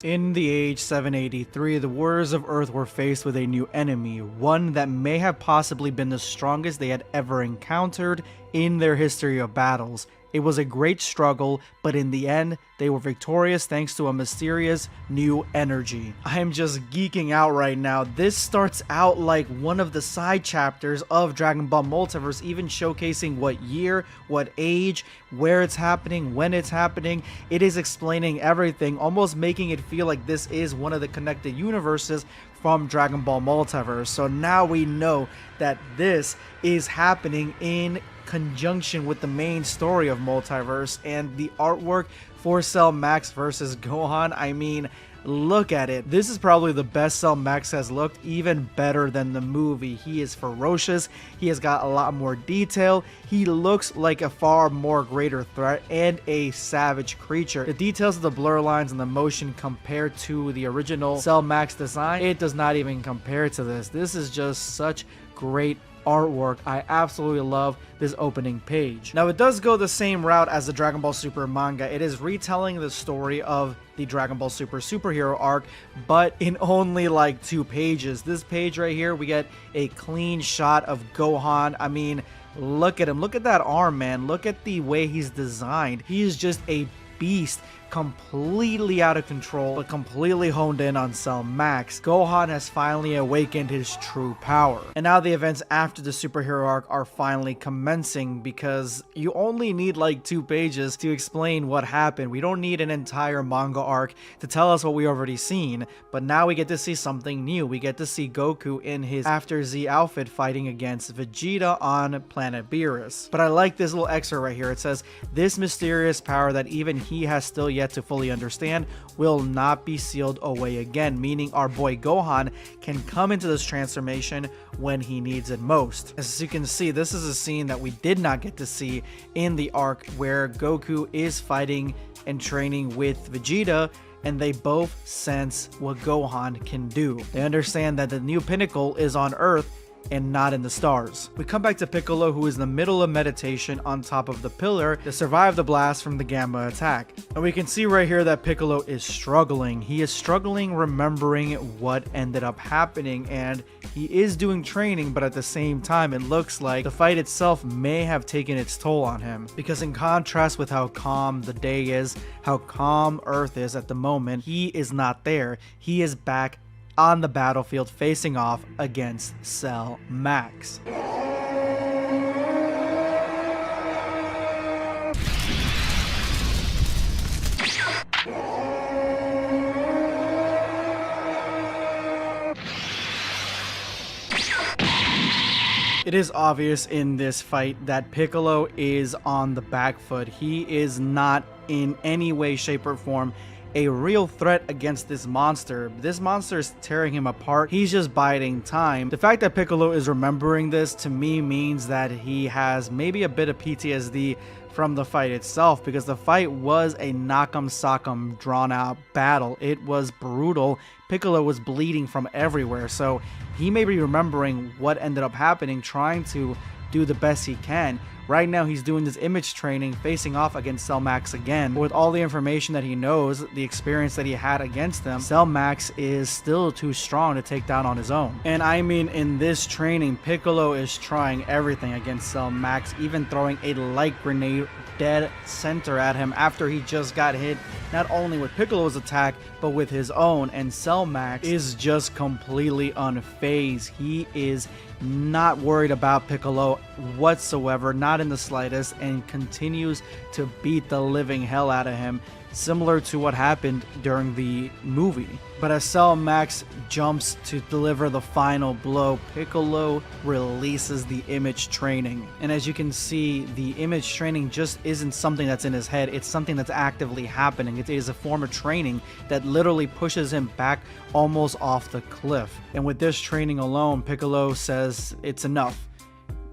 In the age 783, the warriors of Earth were faced with a new enemy, one that may have possibly been the strongest they had ever encountered in their history of battles. It was a great struggle, but in the end, they were victorious thanks to a mysterious new energy. I am just geeking out right now. This starts out like one of the side chapters of Dragon Ball Multiverse, even showcasing what year, what age, where it's happening, when it's happening. It is explaining everything, almost making it feel like this is one of the connected universes from Dragon Ball Multiverse. So now we know that this is happening in conjunction with the main story of Multiverse, and the artwork for Cell Max versus Gohan, I mean, look at it. This is probably the best Cell Max has looked, even better than the movie. He is ferocious, he has got a lot more detail, he looks like a far more greater threat and a savage creature. The details of the blur lines and the motion compared to the original Cell Max design, it does not even compare to this. This is just such great artwork. I absolutely love this opening page. Now, it does go the same route as the Dragon Ball Super manga. It is retelling the story of the Dragon Ball Super superhero arc, but in only like 2 pages. This page right here, we get a clean shot of Gohan. I mean, look at him. Look at that arm, man. Look at the way he's designed. He is just a beast, completely out of control, but completely honed in on Cell Max. Gohan has finally awakened his true power. And now the events after the superhero arc are finally commencing, because you only need like 2 pages to explain what happened. We don't need an entire manga arc to tell us what we already seen, but now we get to see something new. We get to see Goku in his After Z outfit fighting against Vegeta on planet Beerus. But I like this little excerpt right here. It says, "This mysterious power that even he has still yet to fully understand will not be sealed away again," meaning our boy Gohan can come into this transformation when he needs it most. As you can see, this is a scene that we did not get to see in the arc, where Goku is fighting and training with Vegeta, and they both sense what Gohan can do. They understand that the new pinnacle is on Earth and not in the stars. We come back to Piccolo, who is in the middle of meditation on top of the pillar to survive the blast from the Gamma attack. And we can see right here that Piccolo is struggling. He is struggling remembering what ended up happening, and he is doing training, but at the same time it looks like the fight itself may have taken its toll on him. Because in contrast with how calm the day is, how calm Earth is at the moment, he is not there. He is back on the battlefield facing off against Cell Max. It is obvious in this fight that Piccolo is on the back foot. He is not in any way, shape, or form a real threat against this monster. This monster is tearing him apart. He's just biding time. The fact that Piccolo is remembering this, to me, means that he has maybe a bit of PTSD from the fight itself, because the fight was a knock'em sock'em drawn out battle. It was brutal. Piccolo was bleeding from everywhere, so he may be remembering what ended up happening, trying to do the best he can. Right now, he's doing this image training, facing off against Cell Max again. But with all the information that he knows, the experience that he had against them, Cell Max is still too strong to take down on his own. And I mean, in this training, Piccolo is trying everything against Cell Max, even throwing a light grenade dead center at him after he just got hit, not only with Piccolo's attack, but with his own. And Cell Max is just completely unfazed. He is not worried about Piccolo whatsoever, not in the slightest, and continues to beat the living hell out of him, similar to what happened during the movie. But as Cell Max jumps to deliver the final blow, Piccolo releases the image training. And as you can see, the image training just isn't something that's in his head, it's something that's actively happening. It is a form of training that literally pushes him back almost off the cliff. And with this training alone, Piccolo says it's enough.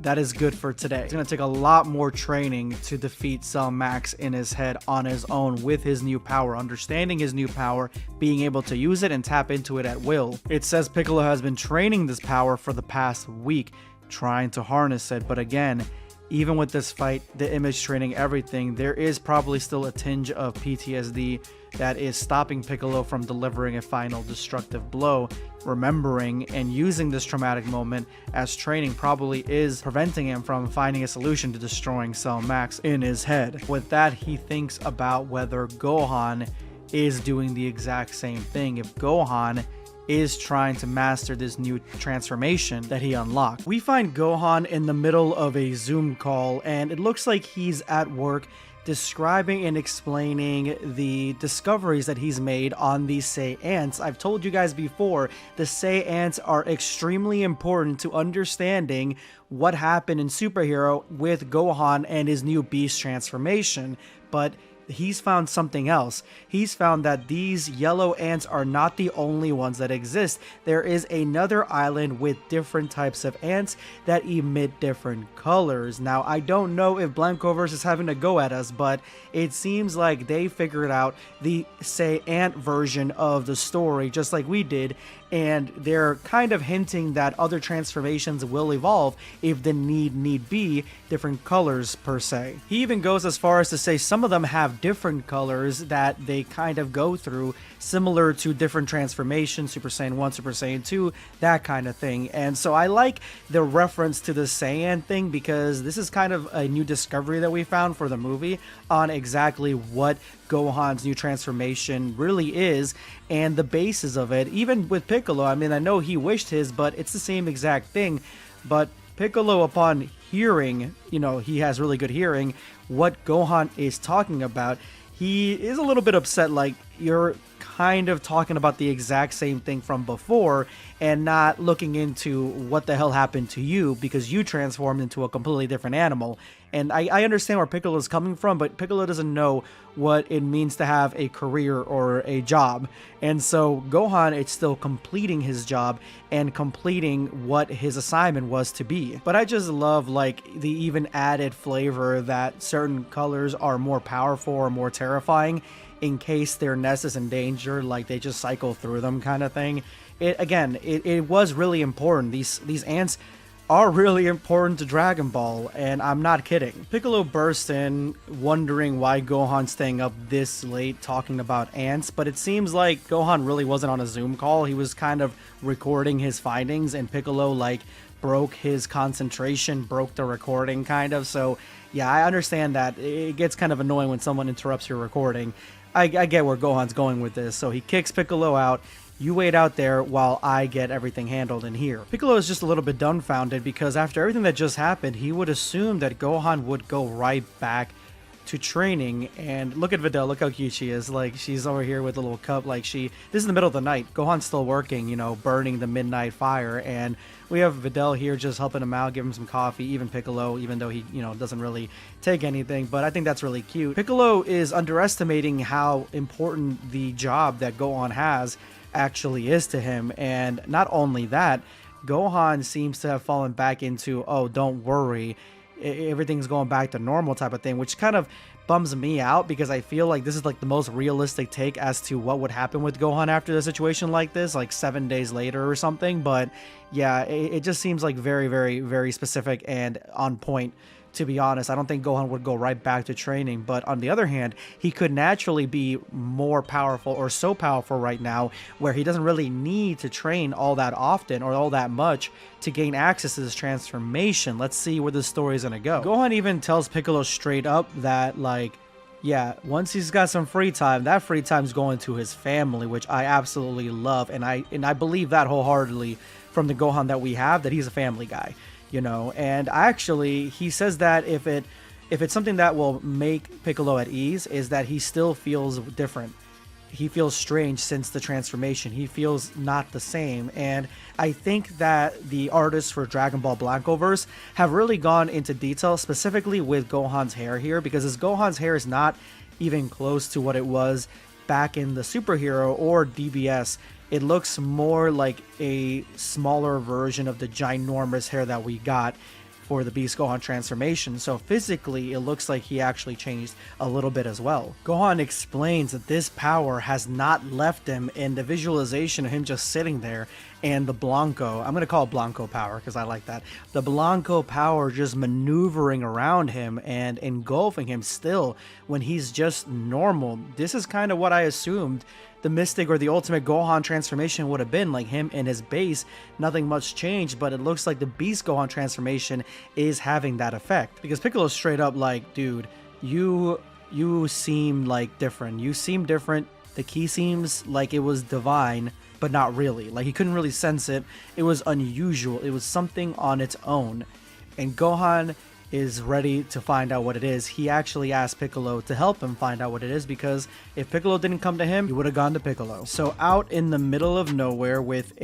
That is good for today. It's going to take a lot more training to defeat Cell Max in his head on his own with his new power, understanding his new power, being able to use it and tap into it at will. It says Piccolo has been training this power for the past week, trying to harness it, but again, even with this fight, the image training, everything, there is probably still a tinge of PTSD that is stopping Piccolo from delivering a final destructive blow. Remembering and using this traumatic moment as training probably is preventing him from finding a solution to destroying Cell Max in his head. With that, he thinks about whether Gohan is doing the exact same thing. If Gohan is trying to master this new transformation that he unlocked. We find Gohan in the middle of a Zoom call, and it looks like he's at work describing and explaining the discoveries that he's made on these Saiyans. I've told you guys before, the Saiyans are extremely important to understanding what happened in Superhero with Gohan and his new beast transformation, but he's found something else. He's found that these yellow ants are not the only ones that exist. There is another island with different types of ants that emit different colors. Now, I don't know if BLANCOVERSE is having a go at us, but it seems like they figured out the say ant version of the story just like we did, and they're kind of hinting that other transformations will evolve if the need be different colors per se. He even goes as far as to say some of them have different colors that they kind of go through, similar to different transformations, Super Saiyan 1, Super Saiyan 2, that kind of thing. And so I like the reference to the Saiyan thing because this is kind of a new discovery that we found for the movie on exactly what Gohan's new transformation really is and the basis of it. Even with Piccolo, I mean, I know he wished his, but it's the same exact thing. But Piccolo, upon hearing, you know, he has really good hearing, what Gohan is talking about, he is a little bit upset, like, you're kind of talking about the exact same thing from before and not looking into what the hell happened to you because you transformed into a completely different animal. And I understand where Piccolo is coming from, but Piccolo doesn't know what it means to have a career or a job. And so Gohan is still completing his job and completing what his assignment was to be. But I just love, like, the even added flavor that certain colors are more powerful or more terrifying in case their nest is in danger, like they just cycle through them kind of thing. It was really important. These ants are really important to Dragon Ball, and I'm not kidding. Piccolo bursts in, wondering why Gohan's staying up this late talking about ants, but it seems like Gohan really wasn't on a Zoom call. He was kind of recording his findings, and Piccolo, like, broke his concentration, broke the recording, kind of. So, yeah, I understand that. It gets kind of annoying when someone interrupts your recording. I get where Gohan's going with this, so he kicks Piccolo out. You wait out there while I get everything handled in here. Piccolo is just a little bit dumbfounded because after everything that just happened, he would assume that Gohan would go right back to training. And look at Videl, look how cute she is. Like, she's over here with a little cup. Like, this is the middle of the night. Gohan's still working, you know, burning the midnight fire. And we have Videl here just helping him out, give him some coffee. Even Piccolo, even though he, you know, doesn't really take anything. But I think that's really cute. Piccolo is underestimating how important the job that Gohan has actually is to him. And not only that, Gohan seems to have fallen back into, oh, don't worry, everything's going back to normal type of thing, which kind of bums me out because I feel like this is like the most realistic take as to what would happen with Gohan after a situation like this, like 7 days later or something. But yeah, it just seems like very, very, very specific and on point. To be honest, I don't think Gohan would go right back to training, but on the other hand, he could naturally be more powerful or so powerful right now where he doesn't really need to train all that often or all that much to gain access to this transformation. Let's see where this story is going to go. Gohan even tells Piccolo straight up that, like, yeah, once he's got some free time, that free time's going to his family, which I absolutely love, and I believe that wholeheartedly from the Gohan that we have, that he's a family guy. You know, and actually he says that if it's something that will make Piccolo at ease, is that he still feels different. He feels strange since the transformation. He feels not the same. And I think that the artists for Dragon Ball BLANCOVERSE have really gone into detail, specifically with Gohan's hair here, because his Gohan's hair is not even close to what it was back in the Superhero or DBS. It looks more like a smaller version of the ginormous hair that we got for the Beast Gohan transformation, so physically it looks like he actually changed a little bit as well. Gohan explains that this power has not left him in the visualization of him just sitting there, and the Blanco, I'm going to call it Blanco power because I like that, the Blanco power just maneuvering around him and engulfing him still when he's just normal. This is kind of what I assumed the Mystic or the Ultimate Gohan transformation would have been, like him in his base, nothing much changed, but it looks like the Beast Gohan transformation is having that effect. Because Piccolo's straight up like, dude, you seem like different. You seem different. The ki seems like it was divine, but not really. Like he couldn't really sense it. It was unusual. It was something on its own. And Gohan is ready to find out what it is. He actually asked Piccolo to help him find out what it is, because if Piccolo didn't come to him, he would have gone to Piccolo. So out in the middle of nowhere with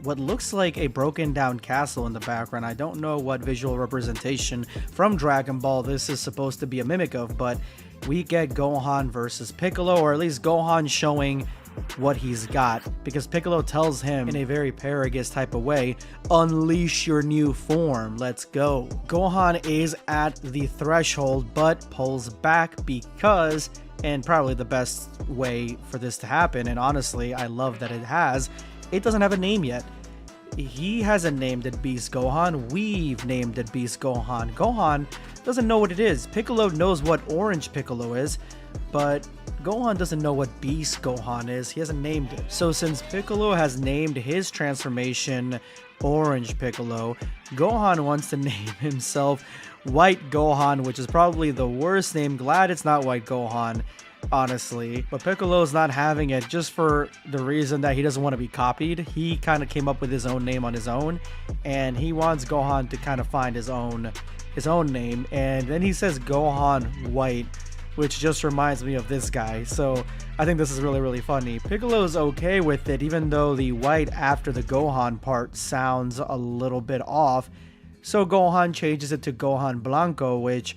what looks like a broken down castle in the background, I don't know what visual representation from Dragon Ball this is supposed to be a mimic of, but we get Gohan versus Piccolo, or at least Gohan showing what he's got, because Piccolo tells him in a very Paragus type of way, unleash your new form, let's go. Gohan is at the threshold but pulls back because, and probably the best way for this to happen, and honestly I love that it doesn't have a name yet. He hasn't named it Beast Gohan, we've named it Beast Gohan. Gohan doesn't know what it is. Piccolo knows what Orange Piccolo is, but Gohan doesn't know what Beast Gohan is. He hasn't named it. So since Piccolo has named his transformation Orange Piccolo, Gohan wants to name himself White Gohan, which is probably the worst name. Glad it's not White Gohan, honestly. But Piccolo's not having it, just for the reason that he doesn't want to be copied. He kind of came up with his own name on his own, and he wants Gohan to kind of find his own name. And then he says Gohan White, which just reminds me of this guy. So I think this is really, really funny. Piccolo's okay with it, even though the white after the Gohan part sounds a little bit off. So Gohan changes it to Gohan Blanco, which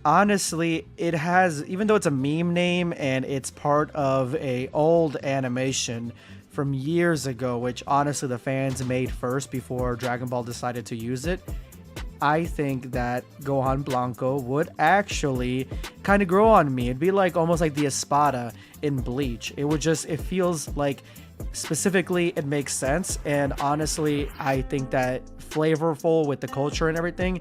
honestly, it has, even though it's a meme name and it's part of a old animation from years ago, which honestly the fans made first before Dragon Ball decided to use it, I think that Gohan Blanco would actually kind of grow on me. It'd be like almost like the Espada in Bleach. It feels like specifically it makes sense, and honestly I think that flavorful with the culture and everything,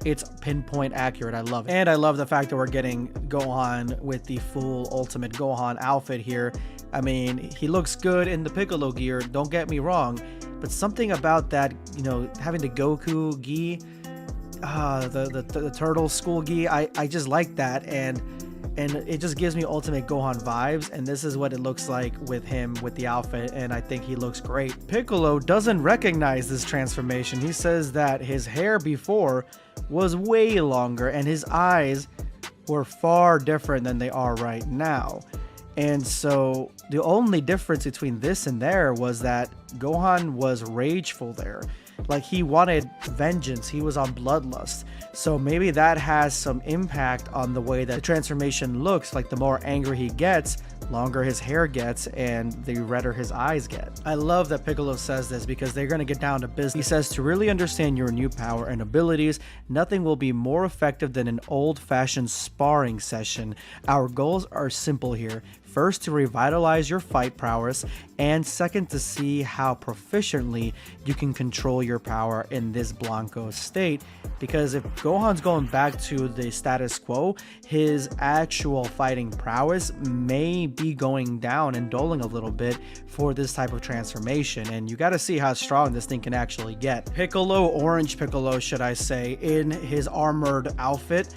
it's pinpoint accurate. I love it. And I love the fact that we're getting Gohan with the full Ultimate Gohan outfit here. I mean, he looks good in the Piccolo gear, don't get me wrong, but something about that, you know, having the Goku gi, the turtle school gi, I just like that, and it just gives me Ultimate Gohan vibes, and this is what it looks like with him with the outfit, and I think he looks great. Piccolo doesn't recognize this transformation. He says that his hair before was way longer and his eyes were far different than they are right now. And so the only difference between this and there was that Gohan was rageful there. Like, he wanted vengeance, he was on bloodlust. So maybe that has some impact on the way that the transformation looks. Like, the more angry he gets, longer his hair gets and the redder his eyes get. I love that Piccolo says this because they're going to get down to business. He says, to really understand your new power and abilities, nothing will be more effective than an old-fashioned sparring session. Our goals are simple here. First, to revitalize your fight prowess, and second, to see how proficiently you can control your power in this Blanco state. Because if Gohan's going back to the status quo, his actual fighting prowess may be going down and dulling a little bit for this type of transformation, and you got to see how strong this thing can actually get. Piccolo, Orange Piccolo should I say, in his armored outfit,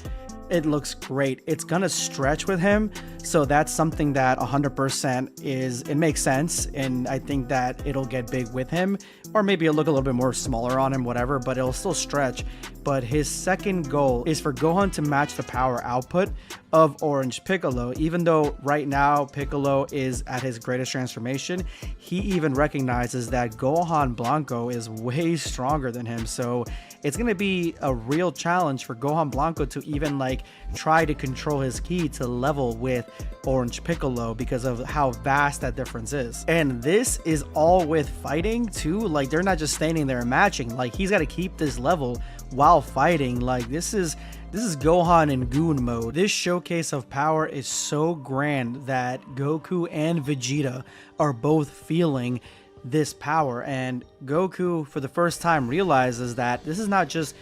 it looks great. It's gonna stretch with him, so that's something that 100% it makes sense, and I think that it'll get big with him, or maybe it'll look a little bit more smaller on him, whatever, but it'll still stretch. But his second goal is for Gohan to match the power output of Orange Piccolo. Even though right now Piccolo is at his greatest transformation, he even recognizes that Gohan Blanco is way stronger than him, so it's gonna be a real challenge for Gohan Blanco to even like like try to control his ki to level with Orange Piccolo because of how vast that difference is. And this is all with fighting too. Like they're not just standing there and matching. Like he's got to keep this level while fighting. Like this is Gohan in Goon mode. This showcase of power is so grand that Goku and Vegeta are both feeling this power, and Goku for the first time realizes that this is not just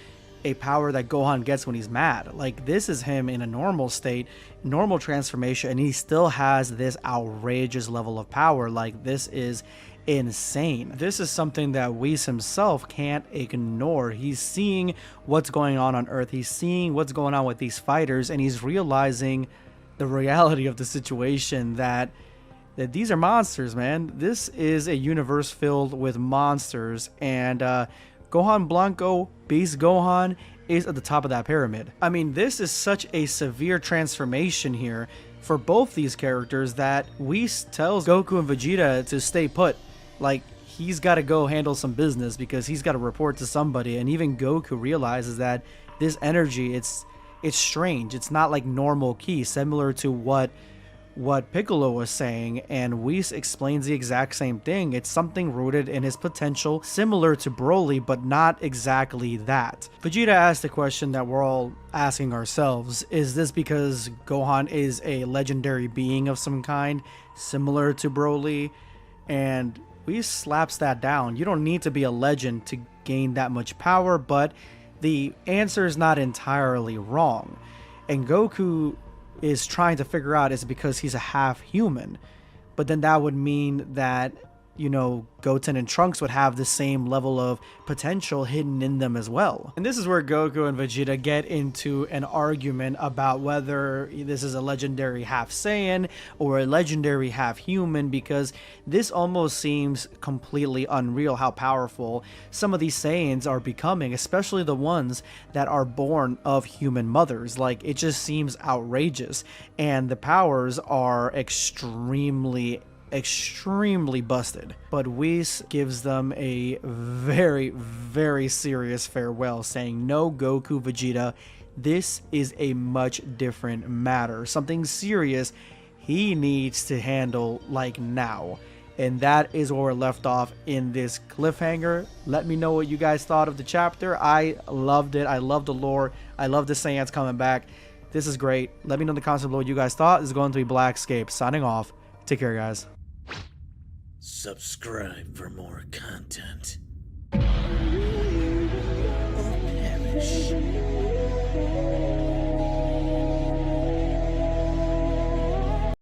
a power that Gohan gets when he's mad. Like this is him in a normal state, normal transformation, and he still has this outrageous level of power. Like this is insane. This is something that Whis himself can't ignore. He's seeing what's going on Earth. He's seeing what's going on with these fighters, and he's realizing the reality of the situation, that these are monsters, man. This is a universe filled with monsters, and Gohan Blanco, Beast Gohan, is at the top of that pyramid. I mean, this is such a severe transformation here for both these characters that Whis tells Goku and Vegeta to stay put. Like, he's got to go handle some business because he's got to report to somebody, and even Goku realizes that this energy, it's strange. It's not like normal ki, similar to what Piccolo was saying, and Whis explains the exact same thing. It's something rooted in his potential, similar to Broly, but not exactly that. Vegeta asked the question that we're all asking ourselves: is this because Gohan is a legendary being of some kind, similar to Broly? And Whis slaps that down. You don't need to be a legend to gain that much power, but the answer is not entirely wrong. And Goku is trying to figure out, is it because he's a half human? But then that would mean that, you know, Goten and Trunks would have the same level of potential hidden in them as well. And this is where Goku and Vegeta get into an argument about whether this is a legendary half Saiyan or a legendary half human, because this almost seems completely unreal how powerful some of these Saiyans are becoming, especially the ones that are born of human mothers. Like, it just seems outrageous, and the powers are extremely busted. But Whis gives them a very, very serious farewell, saying, no, Goku, Vegeta, this is a much different matter, something serious he needs to handle like now. And that is where we're left off in this cliffhanger. Let me know what you guys thought of the chapter. I loved it. I love the lore. I love the Saiyans coming back. This is great. Let me know in the comments below what you guys thought. This is going to be Blackscape signing off. Take care, guys. Subscribe for more content.